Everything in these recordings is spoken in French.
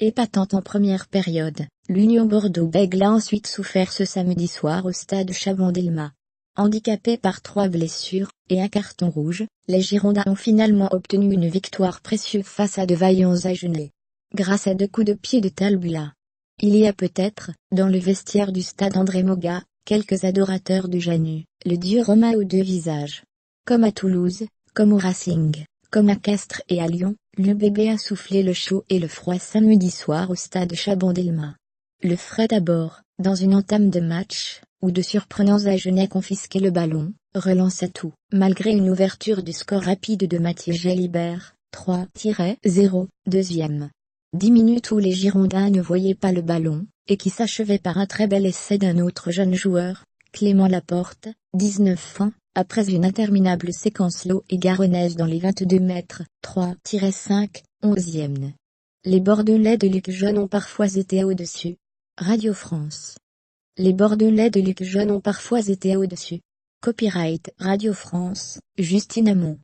Épatante en première période, l'Union Bordeaux-Bègles a ensuite souffert ce samedi soir au stade Chaban-Delmas. Handicapés par 3 blessures et un carton rouge, les Girondins ont finalement obtenu une victoire précieuse face à de vaillants Agenais. Grâce à 2 coups de pied de Talbula. Il y a peut-être, dans le vestiaire du stade André Moga, quelques adorateurs du Janus, le dieu romain aux 2 visages. Comme à Toulouse, comme au Racing, comme à Castres et à Lyon, l'UBB a soufflé le chaud et le froid samedi soir au stade Chaban-Delmas. Le frais d'abord, dans une entame de match, où de surprenants Agenais confisquaient le ballon, relançaient tout, malgré une ouverture du score rapide de Mathieu Jalibert, 3-0, deuxième. 10 minutes où les Girondins ne voyaient pas le ballon, et qui s'achevait par un très bel essai d'un autre jeune joueur, Clément Laporte, 19 ans, après une interminable séquence lot et garonnaise dans les 22 mètres, 3-5, 11e. Les Bordelais de Luc Jeune ont parfois été au-dessus. Radio France. Les Bordelais de Luc Jeune ont parfois été au-dessus. Copyright Radio France, Justine Amont.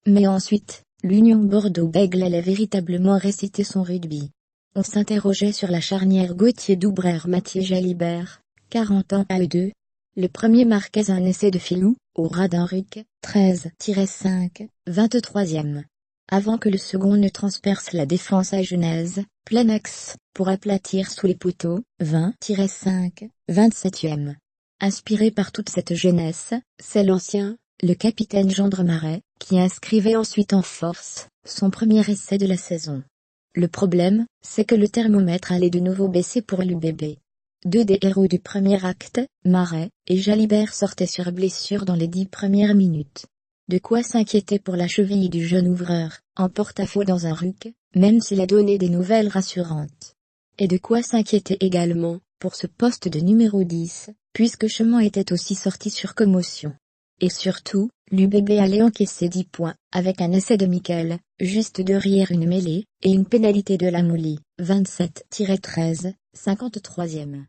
Mais ensuite, l'Union Bordeaux-Bègles allait véritablement réciter son rugby. On s'interrogeait sur la charnière Gauthier-Doubrère-Mathieu Jalibert, 40 ans à eux deux. Le premier marquait un essai de filou, au ras d'un ruc, 13-5, 23e. Avant que le second ne transperce la défense agenaise, plein axe, pour aplatir sous les poteaux, 20-5, 27e. Inspiré par toute cette jeunesse, c'est l'ancien, le capitaine Gendre Marais, qui inscrivait ensuite en force, son premier essai de la saison. Le problème, c'est que le thermomètre allait de nouveau baisser pour l'UBB. 2 des héros du premier acte, Marais et Jalibert, sortaient sur blessure dans les 10 premières minutes. De quoi s'inquiéter pour la cheville du jeune ouvreur, en porte-à-faux dans un ruc, même s'il a donné des nouvelles rassurantes. Et de quoi s'inquiéter également, pour ce poste de numéro 10, puisque Chemin était aussi sorti sur commotion. Et surtout, l'UBB allait encaisser 10 points, avec un essai de Miquel, juste derrière une mêlée, et une pénalité de Lamouly, 27-13, 53e.